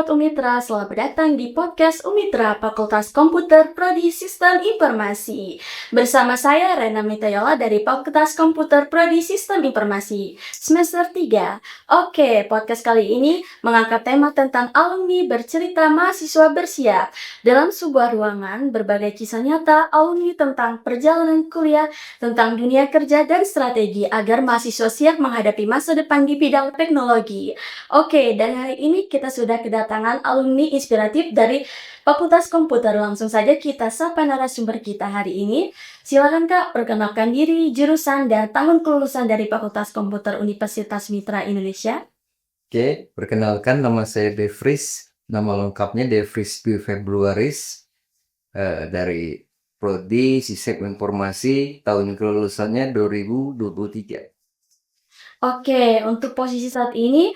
Sobat Umitra, selamat datang di podcast Umitra Fakultas Komputer Prodi Sistem Informasi. Bersama saya Rena Mitayola dari Fakultas Komputer Prodi Sistem Informasi, semester 3. Oke, podcast kali ini mengangkat tema tentang alumni bercerita mahasiswa bersiap. Dalam sebuah ruangan, berbagai kisah nyata alumni tentang perjalanan kuliah, tentang dunia kerja dan strategi agar mahasiswa siap menghadapi masa depan di bidang teknologi. Oke, dan hari ini kita sudah kedatangan alumni inspiratif dari Fakultas Komputer. Langsung saja kita sapa narasumber kita hari ini. Silakan Kak, perkenalkan diri, jurusan, dan tahun kelulusan dari Fakultas Komputer Universitas Mitra Indonesia. Oke, perkenalkan nama saya Devris. Nama lengkapnya Devris Dwi Februaris dari Prodi Sistem Informasi, tahun kelulusannya 2023. Oke, untuk posisi saat ini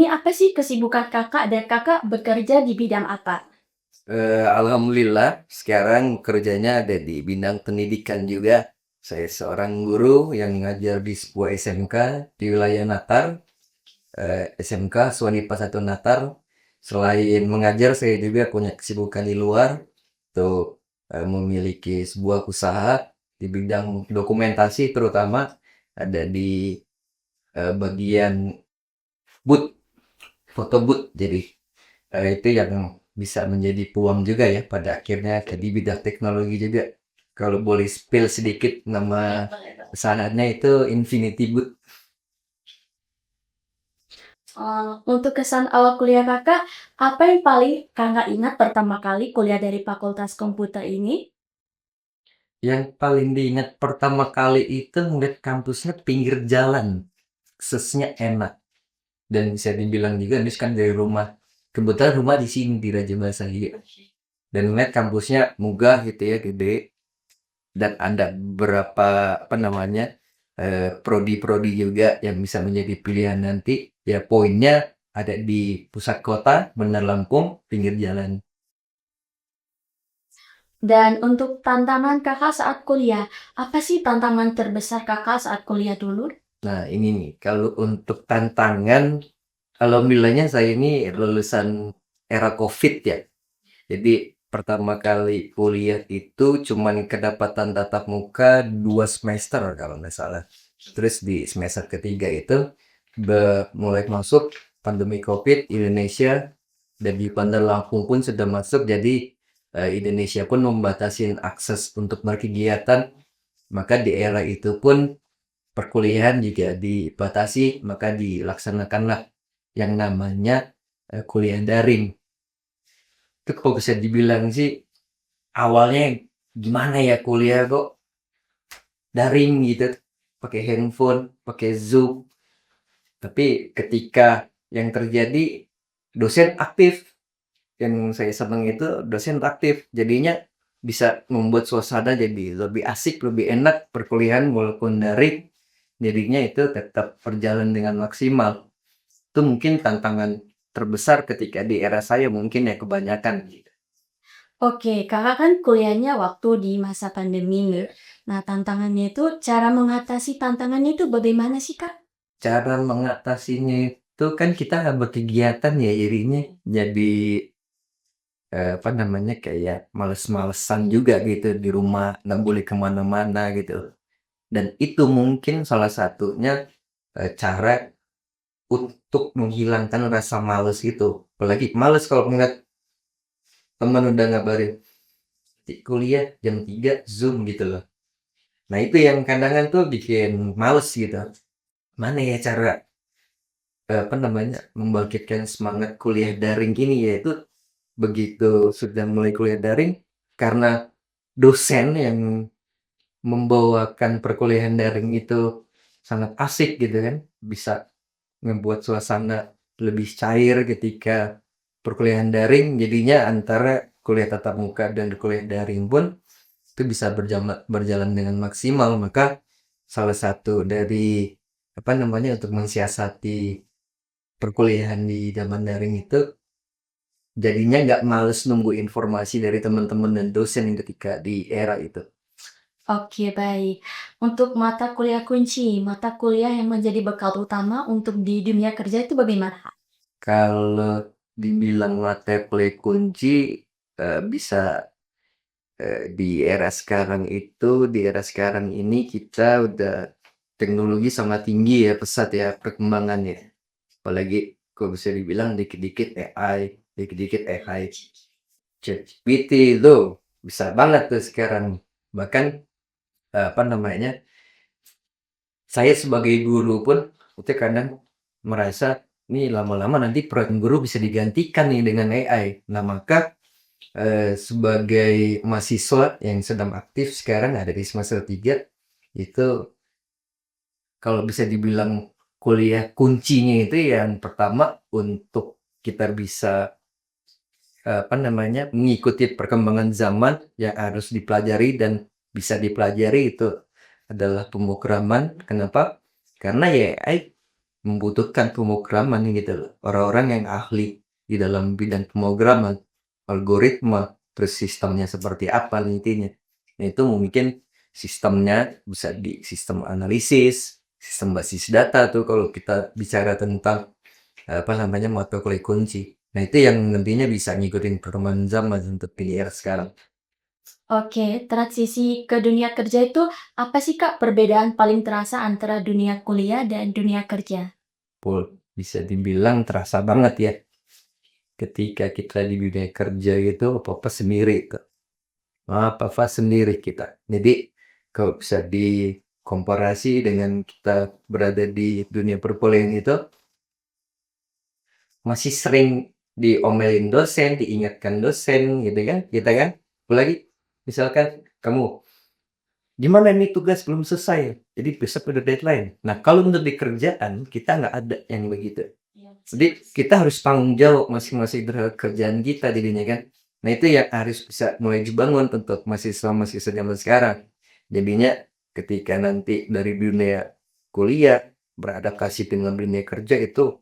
apa sih kesibukan Kakak dan Kakak bekerja di bidang apa? Alhamdulillah, sekarang kerjanya ada di bidang pendidikan juga. Saya seorang guru yang ngajar di sebuah SMK di wilayah Natar, SMK Swanipa 1 Natar. Selain mengajar, saya juga punya kesibukan di luar untuk memiliki sebuah usaha di bidang dokumentasi, terutama ada di bagian booth, foto booth. Jadi itu yang bisa menjadi peluang juga ya pada akhirnya ke di bidang teknologi juga. Kalau boleh spill sedikit, nama usahanya itu Infinity Booth. Untuk kesan awal kuliah Kakak, apa yang paling Kakak ingat pertama kali kuliah dari Fakultas Komputer ini? Yang paling diingat pertama kali itu ngeliat kampusnya pinggir jalan, aksesnya enak. Dan bisa dibilang juga ini kan dari rumah, kebetulan rumah di sini di Raja Basa juga. Dan ngeliat kampusnya megah gitu ya, gede. Dan ada beberapa prodi-prodi juga yang bisa menjadi pilihan nanti. Ya poinnya ada di pusat kota, Bandar Lampung, pinggir jalan. Dan untuk tantangan Kakak saat kuliah, apa sih tantangan terbesar Kakak saat kuliah dulu? Nah ini nih, kalau untuk tantangan, alhamdulillahnya saya ini lulusan era COVID ya. Jadi pertama kali kuliah itu cuman kedapatan tatap muka 2 semester kalau nggak salah. Terus di semester ketiga itu mulai masuk pandemi COVID Indonesia, dan di Bandar Lampung pun sudah masuk. Jadi Indonesia pun membatasi akses untuk berkegiatan. Maka di era itu pun perkuliahan juga dibatasi, maka dilaksanakanlah yang namanya kuliah daring. Itu kalau bisa dibilang sih awalnya gimana ya kuliah kok daring gitu, pakai handphone, pakai Zoom. Tapi ketika yang terjadi dosen aktif, yang saya senang itu dosen aktif, jadinya bisa membuat suasana jadi lebih asik, lebih enak perkuliahan walaupun daring. Jadinya itu tetap berjalan dengan maksimal. Itu mungkin tantangan terbesar ketika di era saya mungkin ya kebanyakan gitu. Oke, Kakak kan kuliahnya waktu di masa pandemi nih. Nah, cara mengatasi tantangannya itu bagaimana sih, Kak? Cara mengatasinya itu kan kita nggak berkegiatan ya, jadinya jadi kayak males-malesan juga gitu di rumah, nggak boleh kemana-mana gitu. Dan itu mungkin salah satunya cara untuk menghilangkan rasa males itu. Apalagi males kalau ngeliat teman udah ngabarin kuliah jam 3 Zoom gitu loh. Nah itu yang kadang tuh bikin males gitu. Mana ya cara membangkitkan semangat kuliah daring gini, yaitu begitu sudah mulai kuliah daring, karena dosen yang membawakan perkuliahan daring itu sangat asik gitu kan, bisa membuat suasana lebih cair ketika perkuliahan daring. Jadinya antara kuliah tatap muka dan kuliah daring pun itu bisa berjalan dengan maksimal. Maka salah satu dari untuk mensiasati perkuliahan di zaman daring itu jadinya nggak males nunggu informasi dari teman-teman dan dosen ketika di era itu. Oke, baik. Untuk mata kuliah yang menjadi bekal utama untuk di dunia kerja itu bagaimana, Kak? Kalau dibilang mata kuliah kunci, bisa, di era sekarang itu, di era sekarang ini kita udah teknologi sangat tinggi ya, pesat ya perkembangannya. Apalagi kalau bisa dibilang dikit-dikit AI, dikit-dikit AI. ChatGPT itu bisa banget tuh sekarang. Bahkan, apa namanya, saya sebagai guru pun itu kadang merasa, nih lama-lama nanti peran guru bisa digantikan nih dengan AI. Nah, maka, sebagai mahasiswa yang sedang aktif sekarang ada di semester 3, itu kalau bisa dibilang kuliah kuncinya itu yang pertama untuk kita bisa, apa namanya, mengikuti perkembangan zaman yang harus dipelajari dan bisa dipelajari itu adalah pemrograman. Kenapa? Karena ya AI membutuhkan pemrograman gitu loh. Orang-orang yang ahli di dalam bidang pemrograman, algoritma, terus sistemnya seperti apa intinya. Nah, itu mungkin sistemnya bisa di sistem analisis, sistem basis data tuh kalau kita bicara tentang apa namanya mata kuliah kunci. Nah, itu yang nantinya bisa ngikutin perkembangan zaman untuk di era sekarang. Oke, transisi ke dunia kerja itu apa sih Kak perbedaan paling terasa antara dunia kuliah dan dunia kerja? Pul bisa dibilang terasa banget ya ketika kita di dunia kerja gitu apa-apa sendiri tuh. Apa-apa sendiri kita. Jadi kalau bisa dikomparasi dengan kita berada di dunia perkuliahan itu masih sering diomelin dosen, diingatkan dosen gitu kan, kita kan. Apalagi misalkan kamu, "Gimana ini tugas belum selesai, jadi besok udah deadline." Nah, kalau untuk di kerjaan kita nggak ada yang begitu. Jadi kita harus tanggung jawab masing-masing terhadap kerjaan kita jadinya kan. Nah, itu yang harus bisa mulai dibangun untuk mahasiswa-mahasiswa zaman sekarang. Jadinya ketika nanti dari dunia kuliah beradaptasi dengan dunia kerja itu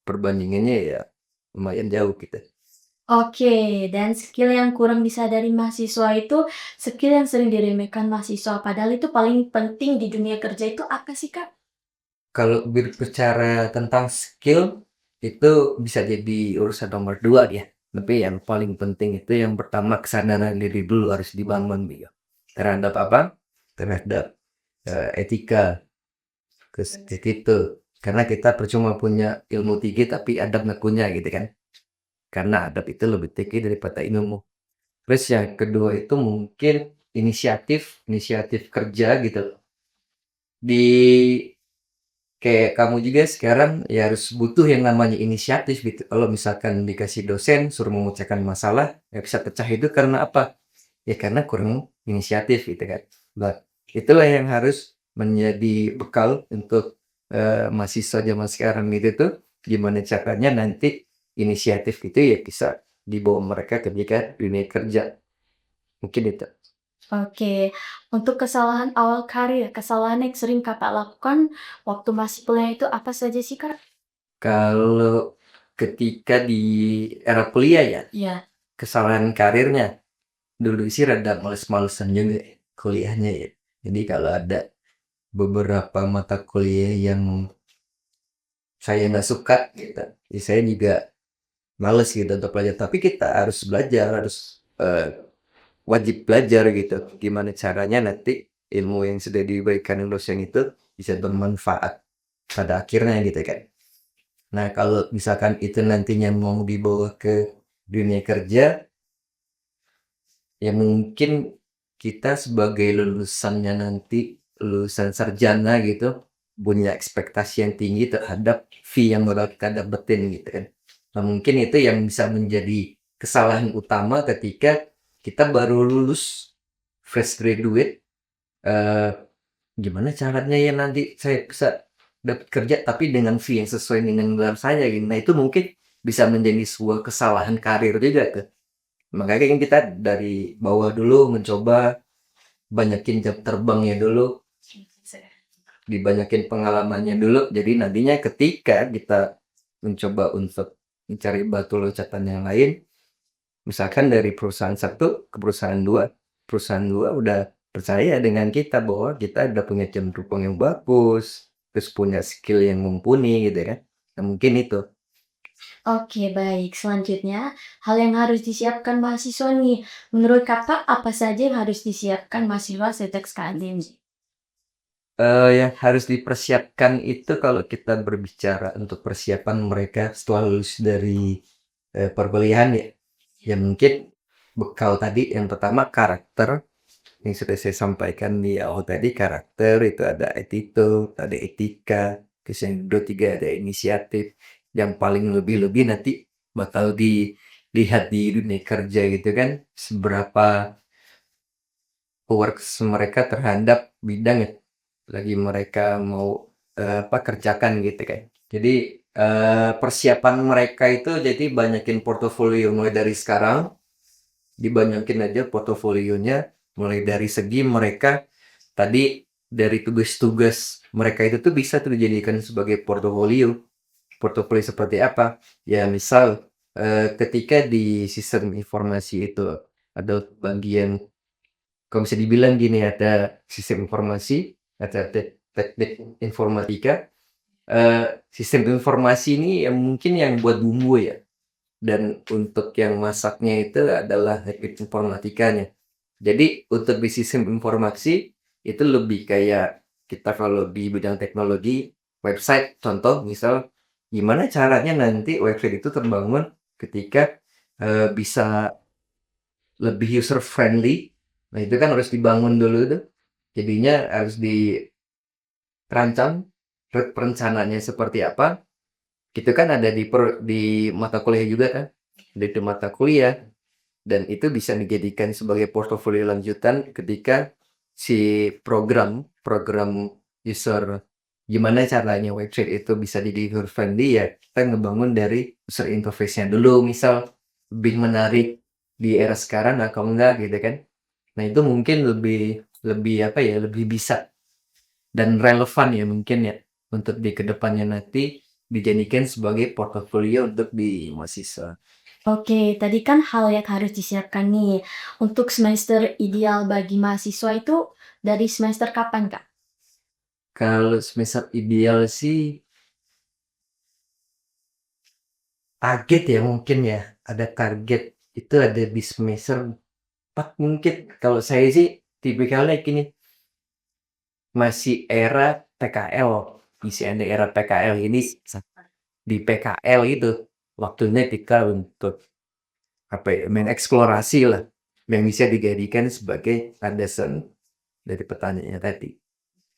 perbandingannya ya lumayan jauh gitu. Oke, dan skill yang kurang disadari mahasiswa itu skill yang sering diremehkan mahasiswa, padahal itu paling penting di dunia kerja itu apa sih, Kak? Kalau berbicara tentang skill, itu bisa jadi urusan nomor 2 ya. Tapi yang paling penting itu yang pertama kesadaran diri dulu harus dibangun dia. Terhadap apa? Terhadap etika, itu. Karena kita percuma punya ilmu tinggi tapi adab nggak punya gitu kan. Karena adab itu lebih tinggi daripada ilmu. Terus yang kedua itu mungkin inisiatif kerja gitu loh. Di Kayak kamu juga sekarang ya harus butuh yang namanya inisiatif gitu. Kalau misalkan dikasih dosen suruh memecahkan masalah, ya bisa pecah itu karena apa? Ya karena kurang inisiatif gitu kan. Nah, itulah yang harus menjadi bekal untuk mahasiswa zaman sekarang gitu tuh, gimana caranya nanti inisiatif itu ya bisa dibawa mereka ketika dunia kerja. Mungkin itu. Oke, untuk kesalahan awal karir, kesalahan yang sering Kakak lakukan waktu masih kuliah itu apa saja sih, Kak? Kalau ketika di era kuliah ya, Iya. kesalahan karirnya dulu sih rada males-malesan juga ya, kuliahnya ya. Jadi kalau ada beberapa mata kuliah yang saya nggak suka gitu, ya saya juga males gitu untuk belajar. Tapi kita harus belajar, harus wajib belajar gitu. Gimana caranya nanti ilmu yang sudah diberikan dosen itu bisa bermanfaat pada akhirnya gitu kan. Nah, kalau misalkan itu nantinya mau dibawa ke dunia kerja, ya mungkin kita sebagai lulusannya nanti, lulusan sarjana gitu, punya ekspektasi yang tinggi terhadap fee yang bakal kita dapetin gitu kan. Nah, mungkin itu yang bisa menjadi kesalahan utama ketika kita baru lulus fresh graduate, eee, gimana caranya ya nanti saya bisa dapat kerja tapi dengan fee yang sesuai dengan gelar saya gitu. Nah, itu mungkin bisa menjadi sebuah kesalahan karir juga tuh. Makanya kan kita dari bawah dulu mencoba banyakin jam terbangnya dulu, dibanyakin pengalamannya dulu. Jadi nantinya ketika kita mencoba untuk mencari batu loncatan yang lain, misalkan dari perusahaan satu ke perusahaan dua udah percaya dengan kita bahwa kita udah punya jam terbang yang bagus, terus punya skill yang mumpuni gitu kan. Nah, mungkin itu. Oke, baik. Selanjutnya, hal yang harus disiapkan mahasiswa nih. Menurut Kakak, apa saja yang harus disiapkan mahasiswa setelah KDM? Yang harus dipersiapkan itu kalau kita berbicara untuk persiapan mereka setelah lulus dari, perkuliahan ya, ya mungkin bekal tadi yang pertama karakter, yang sudah saya sampaikan di awal tadi karakter itu ada attitude, ada etika, terus yang kedua tiga ada inisiatif, yang paling lebih-lebih nanti bakal dilihat di dunia kerja gitu kan, seberapa works mereka terhadap bidang yang lagi mereka mau kerjakan gitu kan. Jadi persiapan mereka itu jadi banyakin portofolio mulai dari sekarang, dibanyakin aja portofolionya mulai dari segi mereka tadi dari tugas-tugas mereka itu tuh bisa tuh dijadikan sebagai portofolio. Portofolio seperti apa? Ya misal ketika di sistem informasi itu ada bagian kalau bisa dibilang gini, ada sistem informasi, ada teknik informatika. Sistem informasi ini yang mungkin yang buat bumbu ya, dan untuk yang masaknya itu adalah teknik informatikanya. Jadi untuk di sistem informasi itu lebih kayak kita kalau di bidang teknologi, website contoh misal gimana caranya nanti website itu terbangun ketika bisa lebih user friendly. Nah, itu kan harus dibangun dulu tuh. Jadinya harus dirancang perencanaannya seperti apa. Itu kan ada di mata kuliah juga kan. Di mata kuliah dan itu bisa dijadikan sebagai portofolio lanjutan ketika si program user gimana caranya website itu bisa jadi user friendly ya kita ngebangun dari user interface-nya dulu misal lebih menarik di era sekarang atau enggak gitu kan. Nah, itu mungkin lebih lebih apa ya, lebih bisa dan relevan ya mungkin ya untuk di kedepannya nanti dijadikan sebagai portofolio untuk di mahasiswa. Oke, tadi kan hal yang harus disiapkan nih. Untuk semester ideal bagi mahasiswa itu dari semester kapan, Kak? Kalau semester ideal sih target ya mungkin ya, ada target itu ada di semester 4 mungkin. Kalau saya sih tipikalnya gini, masih era PKL, masih ada era PKL ini di PKL itu waktunya kita untuk apa ya, mengeksplorasi lah yang bisa dijadikan sebagai landasan dari pertanyaannya tadi.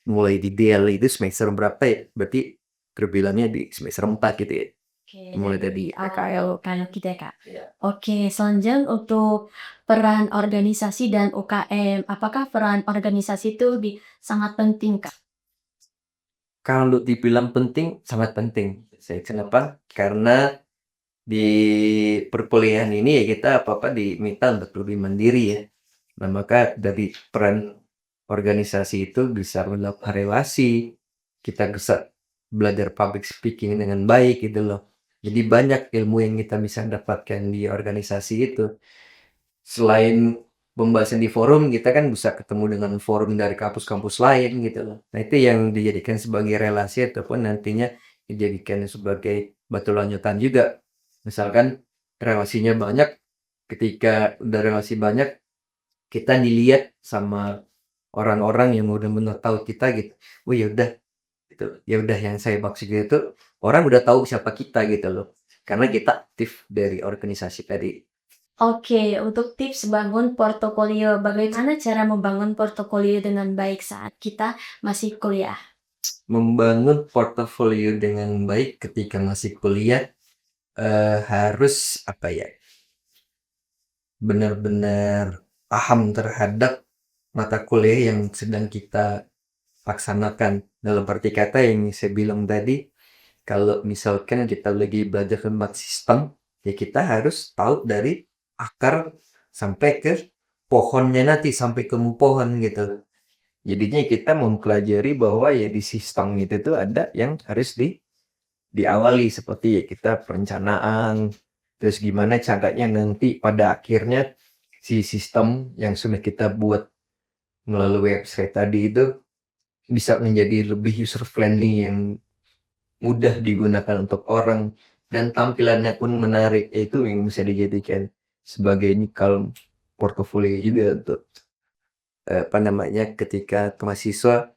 Mulai di DL itu semester berapa ya? Berarti terbilangnya di semester 4 gitu ya. Oke, Mulai dari dari awal kalau gitu ya, Kak. Iya. Oke, selanjutnya untuk peran organisasi dan UKM, apakah peran organisasi itu sangat penting, Kak? Kalau dibilang penting, sangat penting. Saya kenapa? Karena di perkuliahan ini ya kita apa-apa diminta untuk lebih mandiri ya. Nah, maka dari peran organisasi itu bisa melakukan relasi, kita bisa belajar public speaking dengan baik gitu loh. Jadi banyak ilmu yang kita bisa dapatkan di organisasi itu. Selain pembahasan di forum, kita kan bisa ketemu dengan forum dari kampus-kampus lain gitu loh. Nah, itu yang dijadikan sebagai relasi ataupun nantinya dijadikan sebagai batu lanjutan juga. Misalkan relasinya banyak, ketika udah relasi banyak, kita dilihat sama orang-orang yang udah benar tahu kita gitu. Oh ya udah, gitu. Ya udah yang saya maksud itu orang udah tahu siapa kita gitu loh. Karena kita aktif dari organisasi tadi. Oke, untuk tips bangun portofolio, bagaimana cara membangun portofolio dengan baik saat kita masih kuliah? Membangun portofolio dengan baik ketika masih kuliah harus apa ya? Benar-benar paham terhadap mata kuliah yang sedang kita laksanakan. Dalam arti kata yang saya bilang tadi, kalau misalkan kita lagi belajar tentang sistem, ya kita harus tahu dari akar sampai ke pohonnya nanti, sampai ke pohon gitu. Jadinya kita mempelajari bahwa ya di sistem itu tuh ada yang harus diawali seperti ya kita perencanaan, terus gimana caranya nanti pada akhirnya si sistem yang sudah kita buat melalui website tadi itu bisa menjadi lebih user friendly yang mudah digunakan untuk orang. dan tampilannya pun menarik, itu yang bisa dijadikan sebagai bekal portofolio juga untuk apa namanya ketika mahasiswa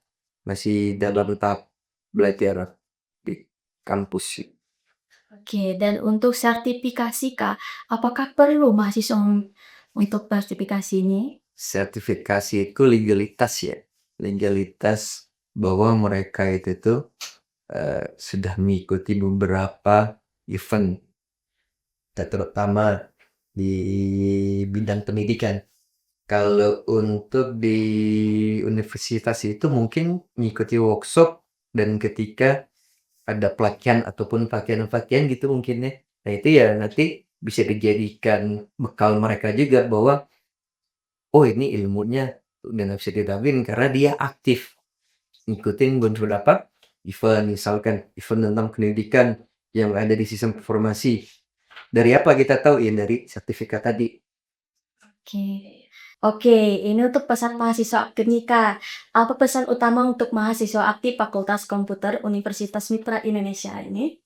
masih dalam tahap belajar di kampus. Oke, dan untuk sertifikasi Kak, apakah perlu mahasiswa untuk sertifikasi ini? Sertifikasi itu legalitas ya, legalitas bahwa mereka itu tuh sudah mengikuti beberapa event, terutama di bidang pendidikan. Kalau untuk di universitas itu mungkin mengikuti workshop dan ketika ada pelatihan ataupun pelatihan-pelatihan gitu mungkin ya. Nah itu ya nanti bisa dijadikan bekal mereka juga bahwa oh ini ilmunya udah bisa didapin karena dia aktif ngikutin beberapa event, misalkan event tentang pendidikan yang ada di sistem informasi. Dari apa kita tahu? Ya dari sertifikat tadi. Oke. Oke, ini untuk pesan mahasiswa aktif nih Kak. Apa pesan utama untuk mahasiswa aktif Fakultas Komputer Universitas Mitra Indonesia ini?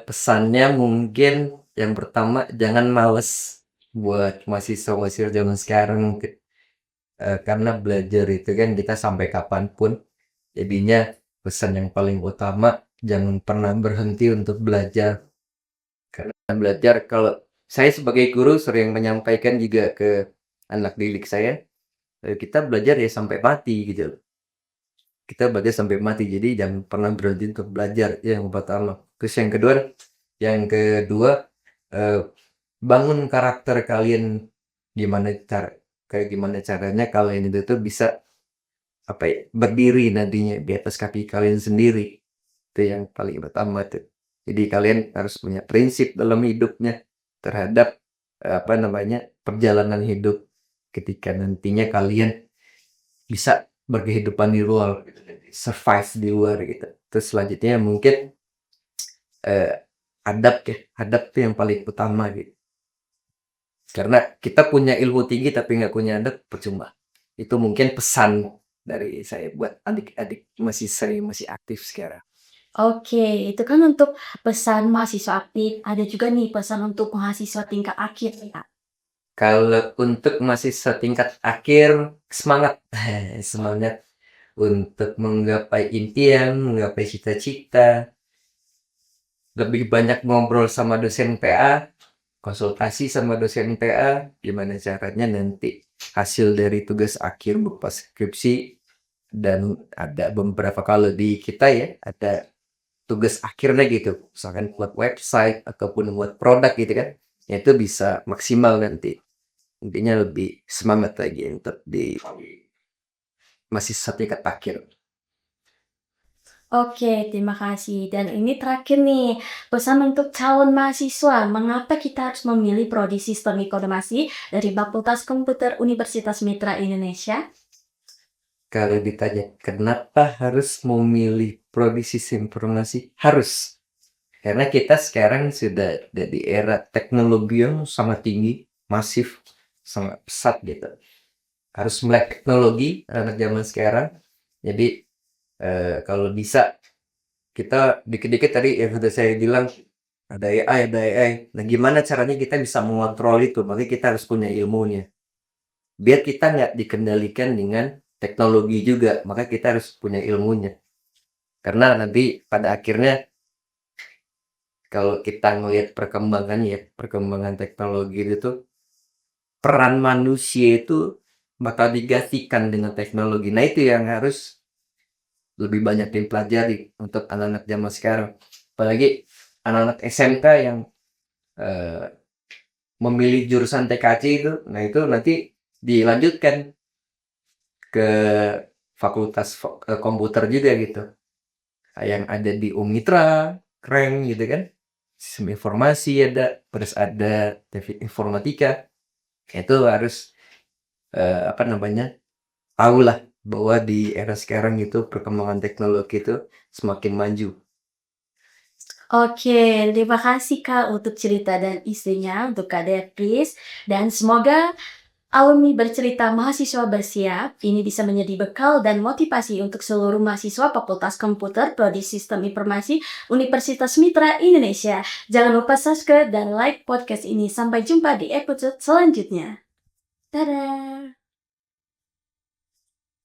Pesannya mungkin yang pertama jangan males buat mahasiswa-mahasiswa zaman sekarang, karena belajar itu kan kita sampai kapanpun. Jadinya pesan yang paling utama jangan pernah berhenti untuk belajar. Karena belajar kalau saya sebagai guru sering menyampaikan juga ke anak didik saya, kita belajar ya sampai mati gitu. Kita belajar sampai mati, jadi jangan pernah berhenti untuk belajar, yang pertama. Terus yang kedua, eee, bangun karakter kalian, kayak gimana caranya kalian itu tuh bisa, apa ya, berdiri nantinya di atas kaki kalian sendiri. Itu yang paling pertama tuh. Jadi kalian harus punya prinsip dalam hidupnya terhadap, apa namanya, perjalanan hidup ketika nantinya kalian bisa berkehidupan di luar gitu, survive di luar gitu. Terus selanjutnya mungkin, eee, adab tuh yang paling utama gitu. Karena kita punya ilmu tinggi tapi nggak punya adab percuma. Itu mungkin pesan dari saya buat adik-adik saya masih aktif sekarang. Oke, itu kan untuk pesan mahasiswa aktif. Ada juga nih pesan untuk mahasiswa tingkat akhir nih Kak. Kalau untuk mahasiswa tingkat akhir, semangat, semangat untuk menggapai impian, menggapai cita-cita, lebih banyak ngobrol sama dosen PA, konsultasi sama dosen PA, gimana caranya nanti hasil dari tugas akhir berupa skripsi, dan ada beberapa kalau di kita ya, ada tugas akhirnya gitu, misalkan buat website ataupun buat produk gitu kan, ya itu bisa maksimal nanti. Intinya lebih semangat lagi untuk di masih tingkat akhir. Oke, terima kasih. Dan ini terakhir nih, pesan untuk calon mahasiswa, mengapa kita harus memilih prodi sistem informasi dari Fakultas Komputer Universitas Mitra Indonesia? Kalau ditanya kenapa harus memilih prodi sistem informasi? Harus. Karena kita sekarang sudah ada di era teknologi yang sangat tinggi, masif, sangat pesat gitu. Harus melek teknologi anak zaman sekarang. Jadi kalau bisa kita dikit-dikit tadi yang sudah saya bilang ada AI, ada AI. Nah, gimana caranya kita bisa mengontrol itu? Makanya kita harus punya ilmunya. Biar kita nggak dikendalikan dengan teknologi juga, maka kita harus punya ilmunya. Karena nanti pada akhirnya kalau kita ngelihat perkembangan teknologi itu, peran manusia itu bakal digantikan dengan teknologi. Nah, itu yang harus lebih banyak dipelajari untuk anak-anak zaman sekarang. Apalagi anak-anak SMK yang eh, memilih jurusan TKC itu, nah itu nanti dilanjutkan ke komputer juga gitu. Yang ada di Umitra, keren gitu kan. Sistem informasi ada, terus ada teknik informatika. Itu harus apa namanya? Tahulah bahwa di era sekarang itu perkembangan teknologi itu semakin maju. Oke, terima kasih Kak untuk cerita dan isinya untuk Kak Depris. Dan semoga Alumni bercerita mahasiswa bersiap, ini bisa menjadi bekal dan motivasi untuk seluruh mahasiswa Fakultas Komputer Prodi Sistem Informasi Universitas Mitra Indonesia. Jangan lupa subscribe dan like podcast ini. Sampai jumpa di episode selanjutnya. Dadah!